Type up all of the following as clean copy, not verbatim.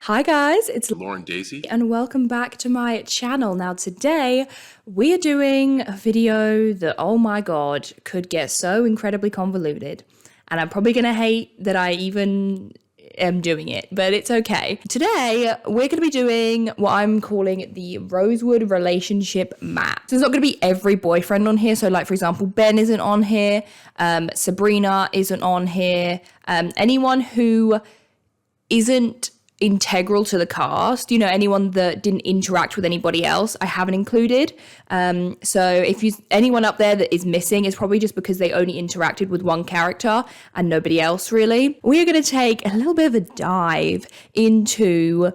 Hi guys, it's Lauren Daisy. and welcome back to my channel. Now today we are doing a video that, oh my god, could get so incredibly convoluted. And I'm probably gonna hate that I even am doing it, but it's okay. Today we're gonna be doing what I'm calling the Rosewood relationship map. So there's not gonna be every boyfriend on here. So like for example, Ben isn't on here, Sabrina isn't on here, anyone who isn't integral to the cast, you know, anyone that didn't interact with anybody else, I haven't included. So if anyone up there that is missing, it's probably just because they only interacted with one character and nobody else really. We are going to take a little bit of a dive into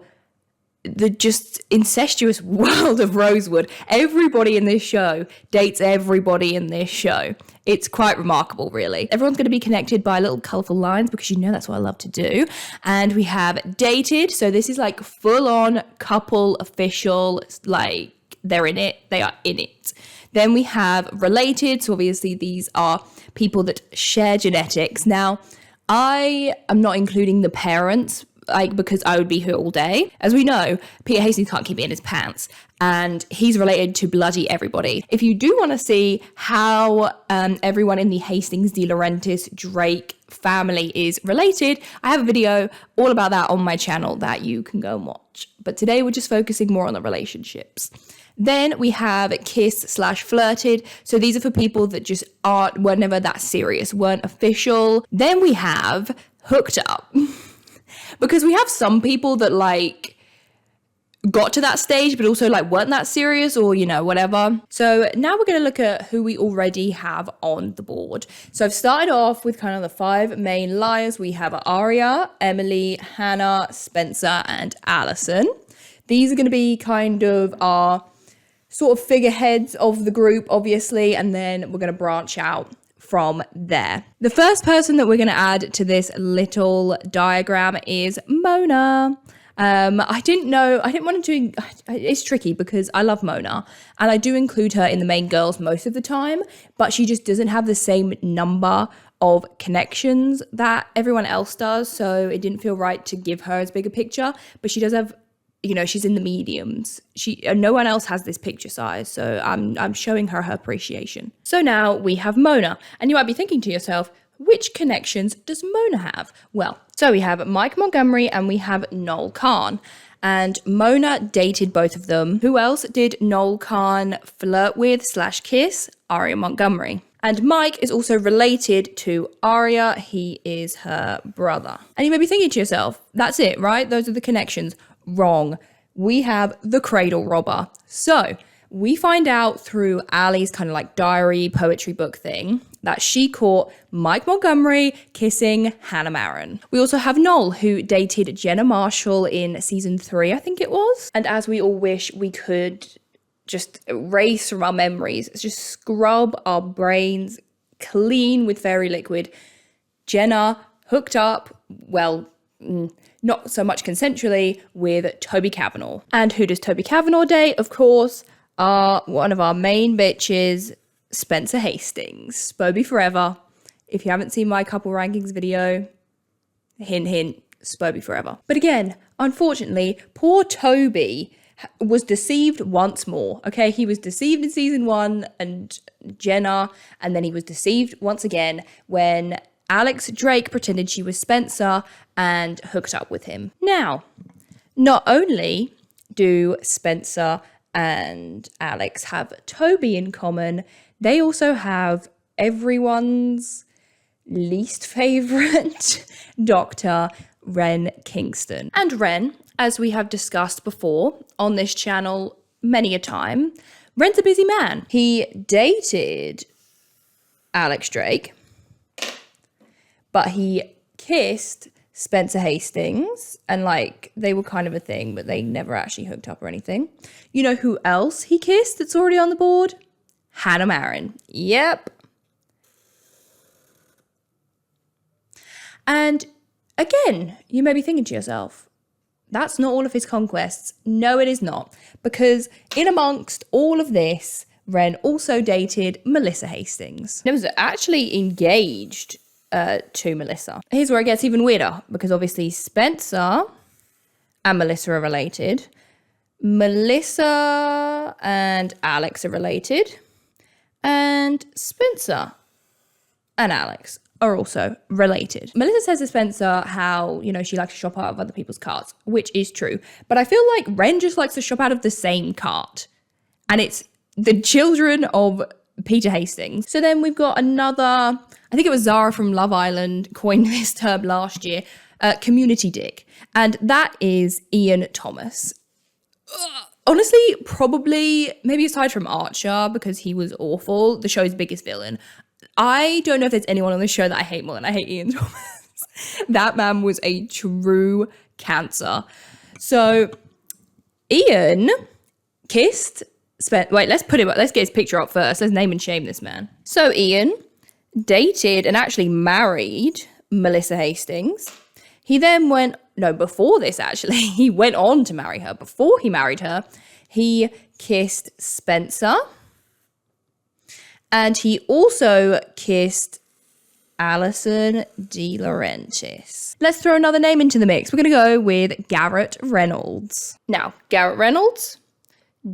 the just incestuous world of Rosewood. Everybody in this show dates everybody in this show. It's quite remarkable, really. Everyone's going to be connected by little colourful lines because you know that's what I love to do. And we have dated. So this is like full-on couple official. It's like they're in it. They are in it. Then we have related. So obviously these are people that share genetics. Now, I am not including the parents, like, because I would be here all day. As we know, Peter Hastings can't keep it in his pants, and he's related to bloody everybody. If you do want to see how everyone in the Hastings, De Laurentiis, Drake family is related, I have a video all about that on my channel that you can go and watch. But today we're just focusing more on the relationships. Then we have kiss/flirted. So these are for people that just were never that serious, weren't official. Then we have hooked up. Because we have some people that like got to that stage, but also like weren't that serious or, you know, whatever. So now we're going to look at who we already have on the board. So I've started off with kind of the 5 main liars. We have Aria, Emily, Hannah, Spencer, and Allison. These are going to be kind of our sort of figureheads of the group, obviously, and then we're going to branch out from there. The first person that we're going to add to this little diagram is Mona. I didn't want to, it's tricky because I love Mona and I do include her in the main girls most of the time, but she just doesn't have the same number of connections that everyone else does. So it didn't feel right to give her as big a picture, but she does have, you know, she's in the mediums. No one else has this picture size, so I'm showing her appreciation. So now we have Mona, and you might be thinking to yourself, which connections does Mona have? Well, so we have Mike Montgomery and we have Noel Kahn, and Mona dated both of them. Who else did Noel Kahn flirt with / kiss? Aria Montgomery. And Mike is also related to Aria. He is her brother. And you may be thinking to yourself, that's it, right? Those are the connections. Wrong. We have the cradle robber. So we find out through Ali's kind of like diary poetry book thing that she caught Mike Montgomery kissing Hannah Marin. We also have Noel, who dated Jenna Marshall in season 3, I think it was. And as we all wish we could just erase from our memories, just scrub our brains clean with fairy liquid, Jenna hooked up, well, not so much consensually, with Toby Cavanaugh. And who does Toby Cavanaugh date? Of course, one of our main bitches, Spencer Hastings. Spoby forever. If you haven't seen my couple rankings video, hint, hint, Spoby forever. But again, unfortunately, poor Toby was deceived once more. Okay, he was deceived in season 1 and Jenna, and then he was deceived once again when Alex Drake pretended she was Spencer and hooked up with him. Now, not only do Spencer and Alex have Toby in common, they also have everyone's least favorite doctor, Ren Kingston. And Ren, as we have discussed before on this channel many a time, Ren's a busy man. He dated Alex Drake, but he kissed Spencer Hastings, and like they were kind of a thing, but they never actually hooked up or anything. You know who else he kissed that's already on the board? Hannah Marin. Yep. And again, you may be thinking to yourself, that's not all of his conquests. No, it is not. Because in amongst all of this, Ren also dated Melissa Hastings. He was actually engaged to Melissa. Here's where it gets even weirder, because obviously Spencer and Melissa are related. Melissa and Alex are related. And Spencer and Alex are also related. Melissa says to Spencer how, you know, she likes to shop out of other people's carts, which is true. But I feel like Ren just likes to shop out of the same cart. And it's the children of Peter Hastings. So then we've got another, I think it was Zara from Love Island coined this term last year, community dick. And that is Ian Thomas. Honestly, probably, maybe aside from Archer, because he was awful, the show's biggest villain. I don't know if there's anyone on the show that I hate more than I hate Ian Thomas. That man was a true cancer. So Ian kissed, wait, let's get his picture up first. Let's name and shame this man. So Ian dated and actually married Melissa Hastings. He then before this actually, he went on to marry her. Before he married her, he kissed Spencer. And he also kissed Alison De Laurentiis. Let's throw another name into the mix. We're going to go with Garrett Reynolds. Now, Garrett Reynolds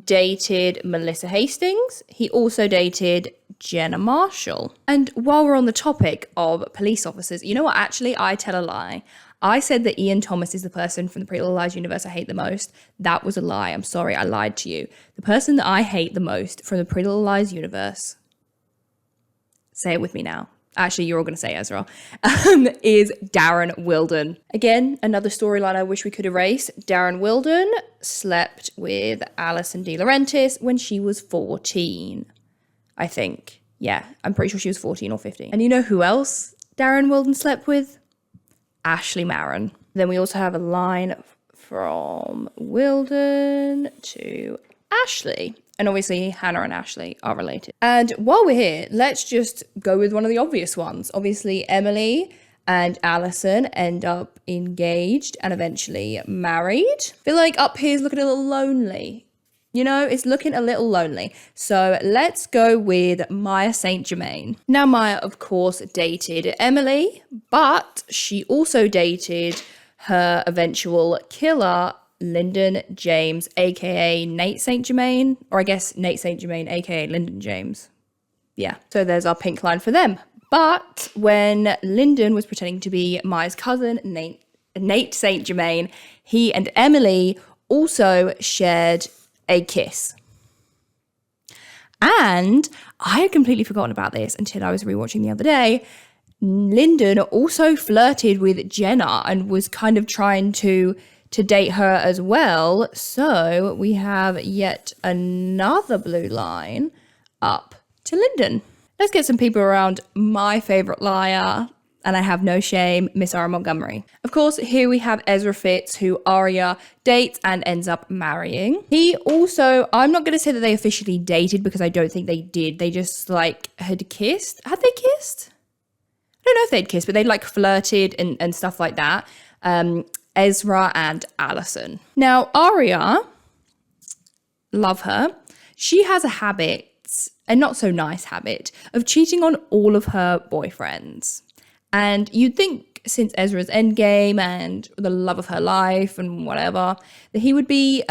dated Melissa Hastings. He also dated Jenna Marshall. And while we're on the topic of police officers, you know what? Actually, I tell a lie. I said that Ian Thomas is the person from the Pretty Little Lies universe I hate the most. That was a lie. I'm sorry, I lied to you. The person that I hate the most from the Pretty Little Lies universe, say it with me now. Actually, you're all going to say Ezra, is Darren Wilden. Again, another storyline I wish we could erase. Darren Wilden slept with Alison De Laurentiis when she was 14, I think. Yeah, I'm pretty sure she was 14 or 15. And you know who else Darren Wilden slept with? Ashley Marin. Then we also have a line from Wilden to Ashley. And obviously, Hannah and Ashley are related. And while we're here, let's just go with one of the obvious ones. Obviously, Emily and Alison end up engaged and eventually married. I feel like up here's looking a little lonely. You know, it's looking a little lonely. So let's go with Maya St. Germain. Now, Maya, of course, dated Emily, but she also dated her eventual killer, Lyndon James, aka Nate St. Germain, or I guess Nate St. Germain, aka Lyndon James. Yeah, so there's our pink line for them. But when Lyndon was pretending to be Maya's cousin, Nate St. Germain, he and Emily also shared a kiss. And I had completely forgotten about this until I was rewatching the other day. Lyndon also flirted with Jenna and was kind of trying to date her as well. So we have yet another blue line up to Lyndon. Let's get some people around my favorite liar, and I have no shame, Miss Ara Montgomery. Of course, here we have Ezra Fitz, who Aria dates and ends up marrying. He also, I'm not going to say that they officially dated because I don't think they did. They just had kissed. Had they kissed? I don't know if they'd kissed, but they'd flirted and stuff like that. Ezra and Alison. Now, Aria, love her. She has a habit, a not so nice habit, of cheating on all of her boyfriends. And you'd think since Ezra's endgame and the love of her life and whatever, that he would be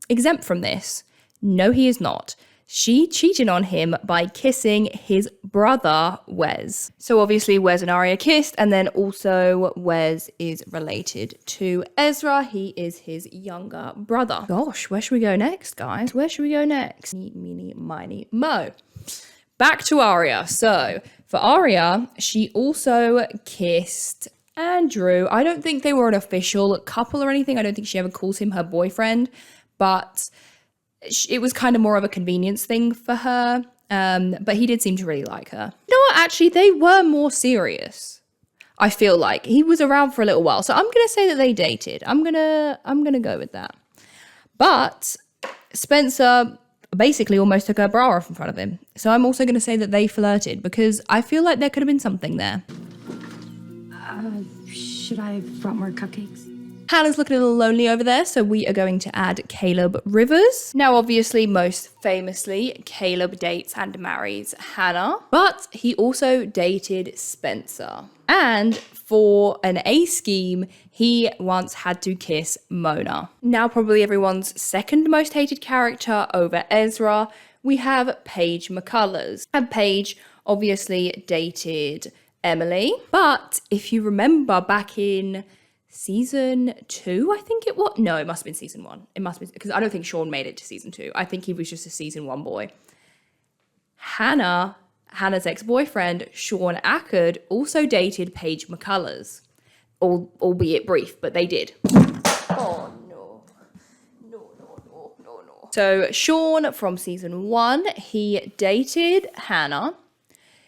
exempt from this. No, he is not. She cheated on him by kissing his brother, Wes. So obviously Wes and Aria kissed, and then also Wes is related to Ezra. He is his younger brother. Gosh, where should we go next, guys? Where should we go next? Meeny, miny, mo. Back to Aria. So for Aria, she also kissed Andrew. I don't think they were an official couple or anything. I don't think she ever calls him her boyfriend, but it was kind of more of a convenience thing for her. But he did seem to really like her. You know what? Actually, they were more serious. I feel like he was around for a little while, so I'm gonna say that they dated. I'm gonna go with that. But Spencer basically almost took her bra off in front of him. So I'm also gonna say that they flirted because I feel like there could have been something there. Should I have brought more cupcakes? Hannah's looking a little lonely over there, so we are going to add Caleb Rivers. Now, obviously, most famously, Caleb dates and marries Hannah, but he also dated Spencer. And for an A scheme, he once had to kiss Mona. Now, probably everyone's second most hated character over Ezra, we have Paige McCullers. And Paige obviously dated Emily, but if you remember back in season 2, I think it was. No, it must have been season 1. It must have been, because I don't think Sean made it to season 2. I think he was just a season 1 boy. Hannah's ex-boyfriend, Sean Ackard, also dated Paige McCullers. Albeit brief, but they did. Oh, no. No. So Sean from season 1, he dated Hannah.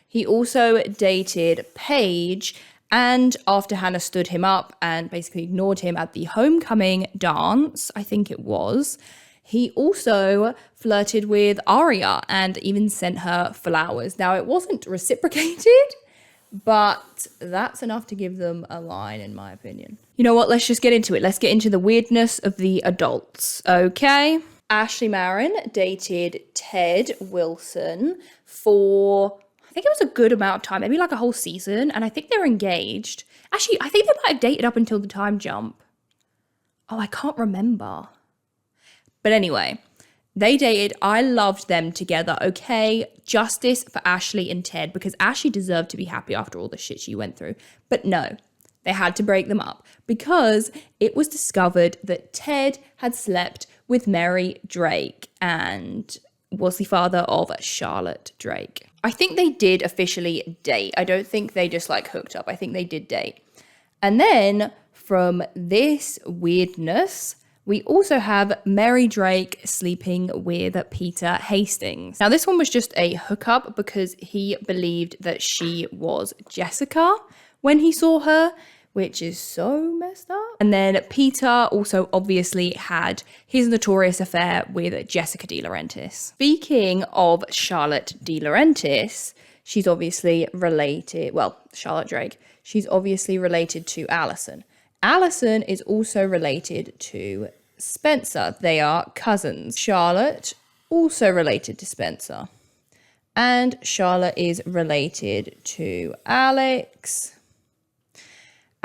He also dated Paige. And after Hannah stood him up and basically ignored him at the homecoming dance, I think it was, he also flirted with Aria and even sent her flowers. Now, it wasn't reciprocated, but that's enough to give them a line, in my opinion. You know what? Let's just get into it. Let's get into the weirdness of the adults, okay? Ashley Marin dated Ted Wilson for, I think it was a good amount of time, maybe like a whole season, and I think they were engaged. Actually, I think they might have dated up until the time jump. Oh, I can't remember. But anyway, they dated. I loved them together, okay? Justice for Ashley and Ted, because Ashley deserved to be happy after all the shit she went through. But no, they had to break them up because it was discovered that Ted had slept with Mary Drake and was the father of Charlotte Drake. I think they did officially date. I don't think they just like hooked up. I think they did date. And then from this weirdness, we also have Mary Drake sleeping with Peter Hastings. Now, this one was just a hookup because he believed that she was Jessica when he saw her, which is so messed up. And then Peter also obviously had his notorious affair with Jessica De Laurentiis. Speaking of Charlotte De Laurentiis, she's obviously related, well, Charlotte Drake, she's obviously related to Allison. Allison is also related to Spencer. They are cousins. Charlotte, also related to Spencer. And Charlotte is related to Alex,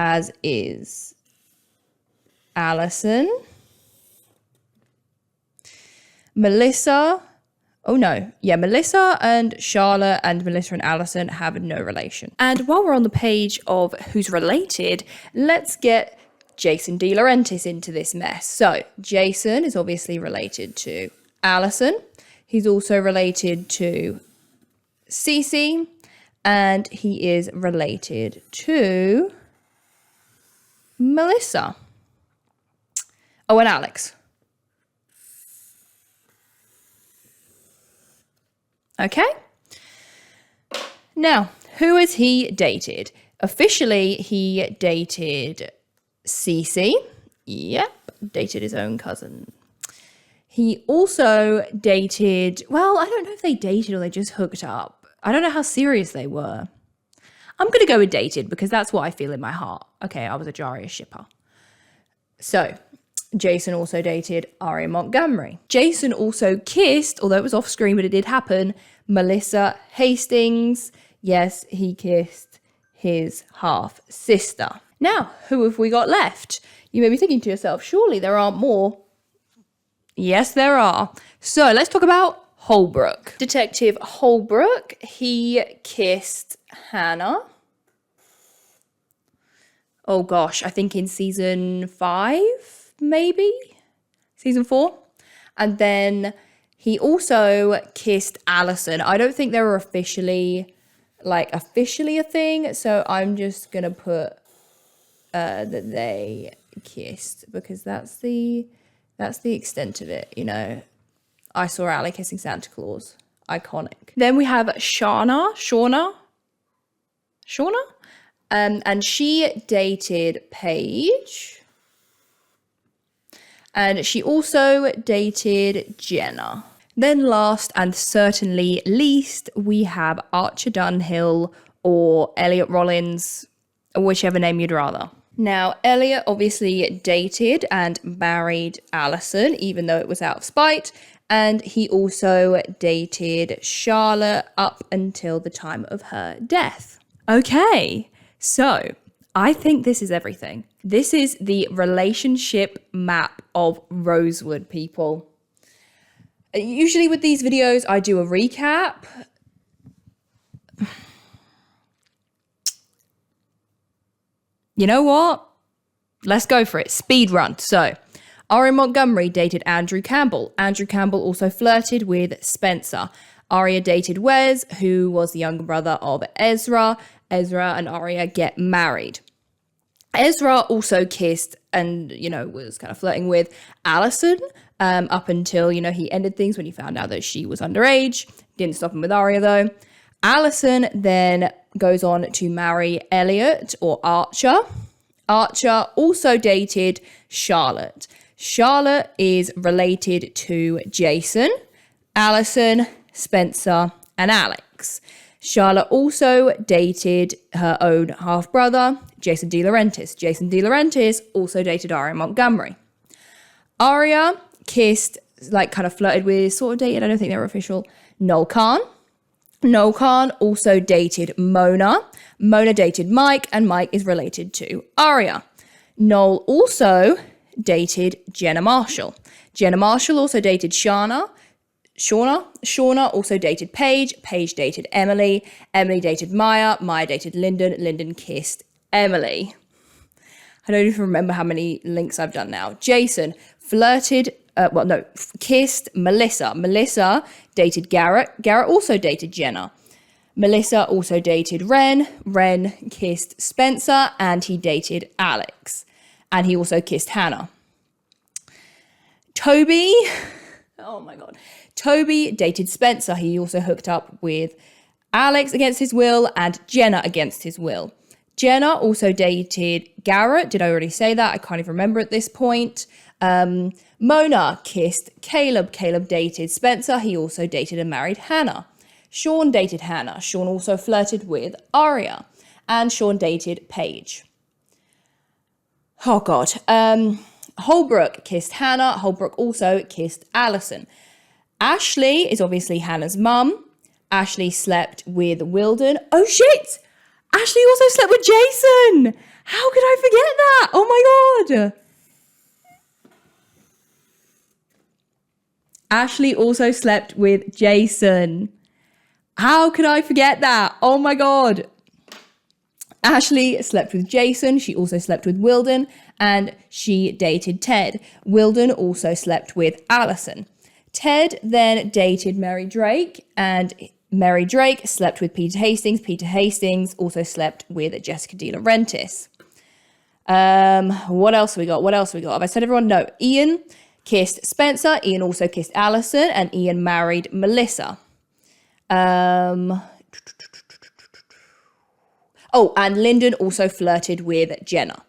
as is Allison. Melissa. Oh no. Yeah, Melissa and Charlotte and Melissa and Allison have no relation. And while we're on the page of who's related, let's get Jason De Laurentiis into this mess. So Jason is obviously related to Allison. He's also related to Cece, and he is related to Melissa. Oh, and Alex. Okay. Now, who has he dated? Officially, he dated Cece. Yep, dated his own cousin. He also dated, well, I don't know if they dated or they just hooked up. I don't know how serious they were. I'm going to go with dated because that's what I feel in my heart. Okay, I was a Jarius shipper. So, Jason also dated Aria Montgomery. Jason also kissed, although it was off screen, but it did happen, Melissa Hastings. Yes, he kissed his half sister. Now, who have we got left? You may be thinking to yourself, surely there aren't more. Yes, there are. So let's talk about Holbrook. Detective Holbrook, he kissed Hannah. Oh gosh, I think in season 5, maybe? Season 4? And then he also kissed Allison. I don't think they were officially a thing, so I'm just gonna put that they kissed because that's the extent of it, you know. I saw Ali kissing Santa Claus. Iconic. Then we have Shauna, and she dated Paige. And she also dated Jenna. Then last and certainly least, we have Archer Dunhill or Elliot Rollins, or whichever name you'd rather. Now, Elliot obviously dated and married Alison, even though it was out of spite. And he also dated Charlotte up until the time of her death. Okay, so I think this is everything. This is the relationship map of Rosewood, people. Usually with these videos, I do a recap. You know what? Let's go for it. Speed run. So, Aria Montgomery dated Andrew Campbell. Andrew Campbell also flirted with Spencer. Aria dated Wes, who was the younger brother of Ezra. Ezra and Aria get married. Ezra also kissed and, was kind of flirting with Alison up until, he ended things when he found out that she was underage. Didn't stop him with Aria, though. Alison then goes on to marry Elliot or Archer. Archer also dated Charlotte. Charlotte is related to Jason, Alison, Spencer, and Alex. Charlotte also dated her own half-brother, Jason De Laurentiis. Jason De Laurentiis also dated Aria Montgomery. Aria kissed, kind of flirted with, sort of dated, I don't think they were official, Noel Khan. Noel Khan also dated Mona. Mona dated Mike, and Mike is related to Aria. Noel also dated Jenna Marshall. Jenna Marshall also dated Shauna. Shauna also dated Paige. Paige dated Emily. Emily dated Maya. Maya dated Lyndon. Lyndon kissed Emily. I don't even remember how many links I've done now. Jason kissed Melissa. Melissa dated Garrett. Garrett also dated Jenna. Melissa also dated Ren. Ren kissed Spencer, and he dated Alex. And he also kissed Hannah. Toby, oh my God. Toby dated Spencer. He also hooked up with Alex against his will and Jenna against his will. Jenna also dated Garrett. Did I already say that? I can't even remember at this point. Mona kissed Caleb. Caleb dated Spencer. He also dated and married Hannah. Sean dated Hannah. Sean also flirted with Aria. And Sean dated Paige. Oh, God. Holbrook kissed Hannah. Holbrook also kissed Alison. Ashley is obviously Hannah's mum. Ashley slept with Wilden. Oh, shit! Ashley also slept with Jason! How could I forget that? Oh, my God! Ashley also slept with Jason. How could I forget that? Oh, my God. Ashley slept with Jason. She also slept with Wilden, and she dated Ted. Wilden also slept with Alison. Ted then dated Mary Drake, and Mary Drake slept with Peter Hastings. Peter Hastings also slept with Jessica De Laurentiis. What else we got? Have I said everyone? No. Ian kissed Spencer. Ian also kissed Alison, and Ian married Melissa. Oh, and Lyndon also flirted with Jenna.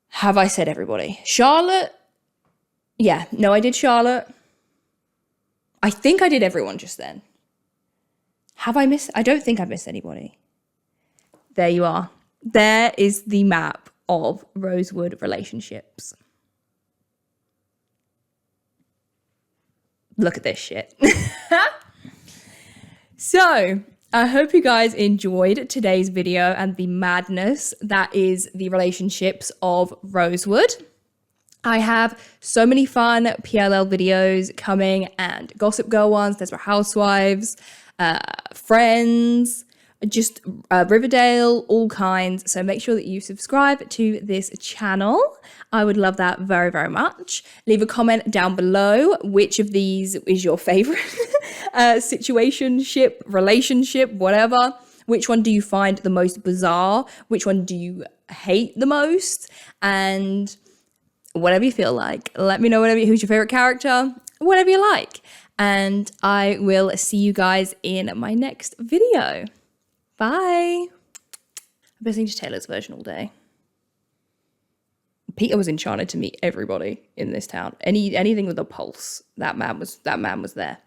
Have I said everybody? Charlotte? Yeah, no, I did Charlotte. I think I did everyone just then. Have I missed? I don't think I've missed anybody. There you are. There is the map of Rosewood relationships. Look at this shit. So, I hope you guys enjoyed today's video and the madness that is the relationships of Rosewood. I have so many fun PLL videos coming and Gossip Girl ones, Desperate Housewives, Friends, just Riverdale, all kinds. So make sure that you subscribe to this channel. I would love that very, very much. Leave a comment down below. Which of these is your favorite situationship, relationship, whatever? Which one do you find the most bizarre? Which one do you hate the most? And whatever you feel like. Let me know who's your favorite character, whatever you like. And I will see you guys in my next video. Bye. I've been listening to Taylor's version all day. Peter was enchanted to meet everybody in this town. Anything with a pulse, that man was there.